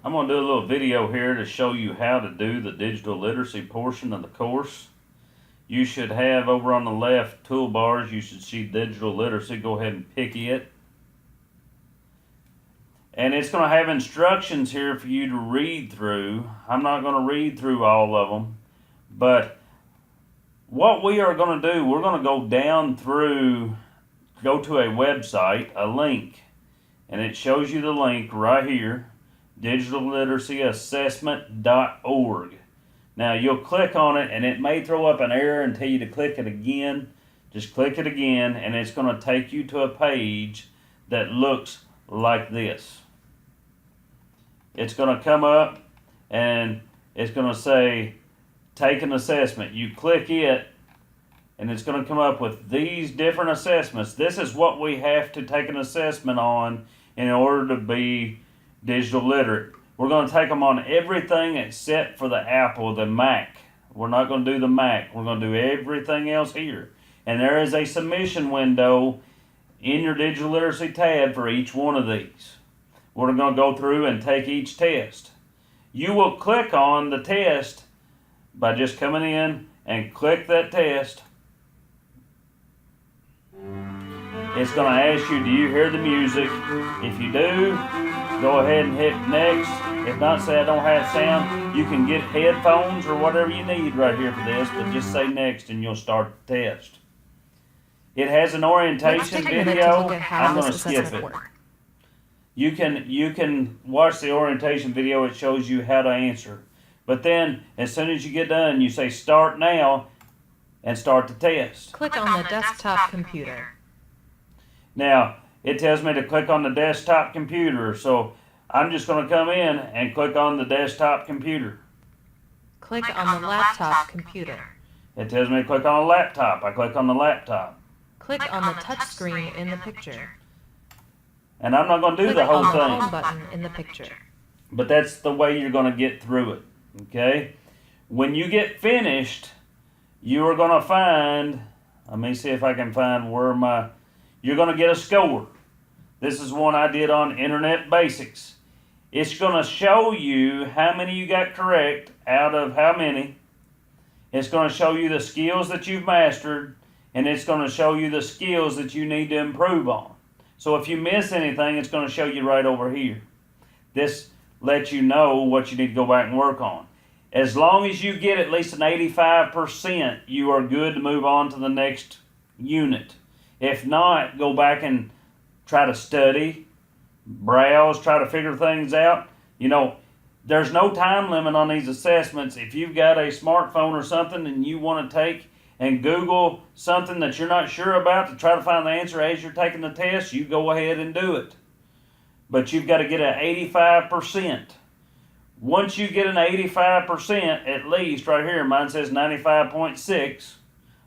I'm going to do a little video here to show you how to do the digital literacy portion of the course. You should have over on the left toolbars, you should see digital literacy. Go ahead and pick it. And it's going to have instructions here for you to read through. I'm not going to read through all of them, but what we are going to do, we're going to go down through, go to a website, a link, and it shows you the link right here, digitalliteracyassessment.org. Now you'll click on it and it may throw up an error and tell you to click it again. Just click it again and it's going to take you to a page that looks like this. It's going to come up and it's going to say take an assessment. You click it and it's going to come up with these different assessments. This is what we have to take an assessment on in order to be digital literate. We're going to take them on everything except for the Apple, the Mac. We're not going to do the Mac. We're going to do everything else here. And there is a submission window in your digital literacy tab for each one of these. We're going to go through and take each test. You will click on the test by just coming in and click that test. It's going to ask you, do you hear the music? If you do, go ahead and hit next. If not, say I don't have sound. You can get headphones or whatever you need right here for this, but just say next and you'll start the test. It has an orientation video. I'm going to skip it. You can watch the orientation video. It shows you how to answer. But then, as soon as you get done, you say start now and start the test. Click on the desktop computer. Now, it tells me to click on the desktop computer, so I'm just going to come in and click on the desktop computer. Click on the laptop computer. It tells me to click on a laptop. I click on the laptop. Click on the touch screen in the picture. And I'm not going to do the whole Click on the thing. home button in the picture. But that's the way you're going to get through it. Okay? When you get finished, you are going to find, let me see if I can find where you're going to get a score. This is one I did on Internet Basics. It's going to show you how many you got correct out of how many. It's going to show you the skills that you've mastered, and it's going to show you the skills that you need to improve on. So if you miss anything, it's going to show you right over here. This lets you know what you need to go back and work on. As long as you get at least an 85%, you are good to move on to the next unit. If not, go back and try to study, browse, try to figure things out. You know, there's no time limit on these assessments. If you've got a smartphone or something and you want to take and Google something that you're not sure about to try to find the answer as you're taking the test, you go ahead and do it. But you've got to get an 85%. Once you get an 85%, at least, right here, mine says 95.6.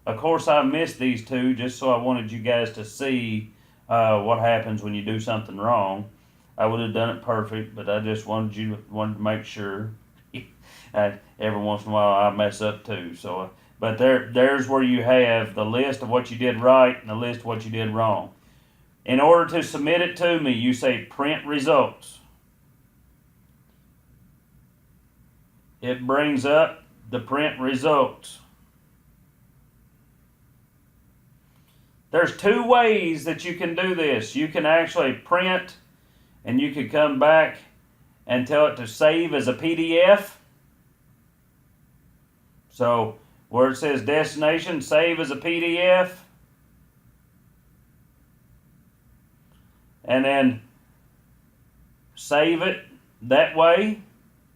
Of course, I missed these two just so I wanted you guys to see what happens when you do something wrong. I would have done it perfect, but I just wanted to make sure. Every once in a while, I mess up too. So, but there's where you have the list of what you did right and the list of what you did wrong. In order to submit it to me, you say print results. It brings up the print results. There's two ways that you can do this. You can actually print and you can come back and tell it to save as a PDF. So where it says destination, save as a PDF. And then save it that way,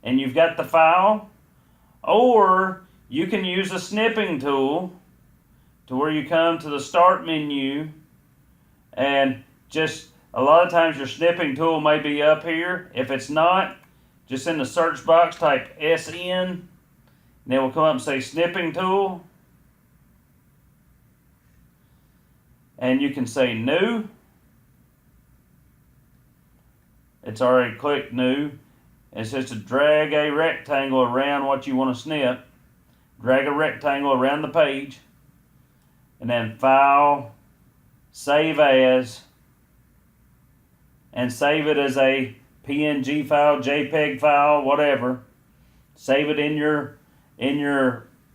and you've got the file. Or you can use a snipping tool to where you come to the start menu, and just a lot of times your snipping tool may be up here. If it's not, just in the search box type SN, and it will come up and say snipping tool. And you can say new. It's already clicked new. It says to drag a rectangle around what you want to snip. Drag a rectangle around the page. And then file, save as, and save it as a PNG file, JPEG file, whatever. Save it in your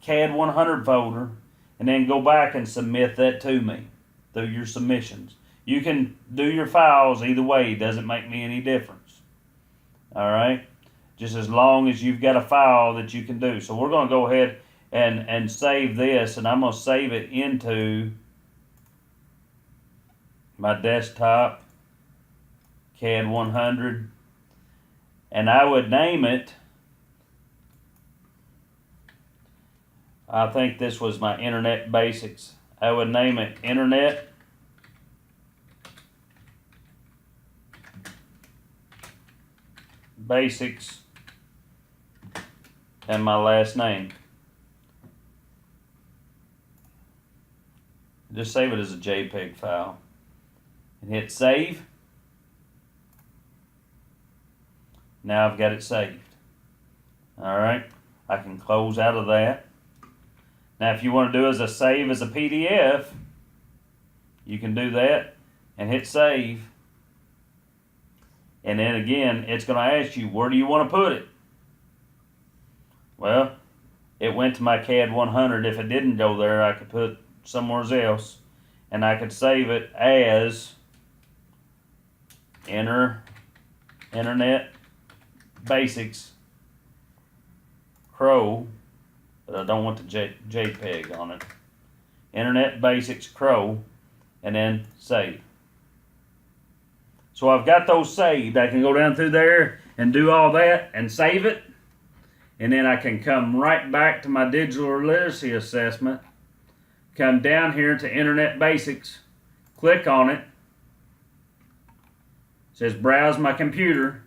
CAD 100 folder, and then go back and submit that to me through your submissions. You can do your files either way. It doesn't make me any difference. All right? Just as long as you've got a file that you can do. So we're going to go ahead and save this, and I'm going to save it into my desktop CAD 100, and I would name it, I think this was my Internet Basics. I would name it Internet Basics and my last name. Just save it as a JPEG file and hit save. Now I've got it saved. Alright, I can close out of that. Now if you want to do as a save as a PDF, you can do that and hit save. And then again, it's going to ask you, where do you want to put it? Well, it went to my CAD 100. If it didn't go there, I could put it somewhere else. And I could save it as Internet Basics Crow, but I don't want the JPEG on it. Internet Basics Crow, and then save. So I've got those saved. I can go down through there and do all that and save it. And then I can come right back to my digital literacy assessment, come down here to Internet Basics, click on it. It says browse my computer.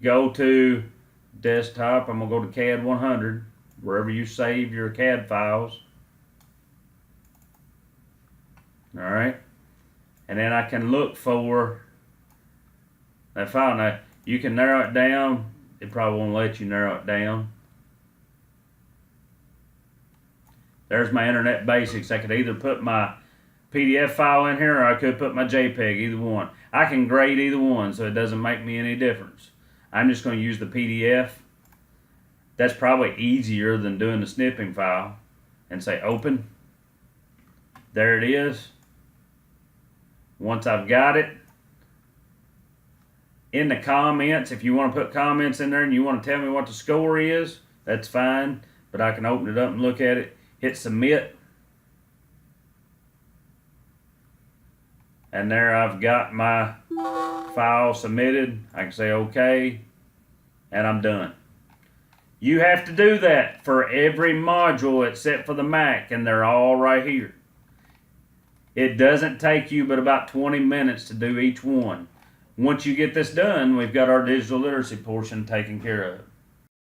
Go to desktop. I'm going to go to CAD 100, wherever you save your CAD files. All right. And then I can look for that file. Now, you can narrow it down. It probably won't let you narrow it down. There's my Internet Basics. I could either put my PDF file in here, or I could put my JPEG, either one. I can grade either one, so it doesn't make me any difference. I'm just going to use the PDF. That's probably easier than doing the snipping file. And say open. There it is. Once I've got it, in the comments, if you want to put comments in there and you want to tell me what the score is, that's fine. But I can open it up and look at it. Hit submit. And there I've got my file submitted. I can say okay, and I'm done. You have to do that for every module except for the Mac, and they're all right here. It doesn't take you but about 20 minutes to do each one. Once you get this done, we've got our digital literacy portion taken care of.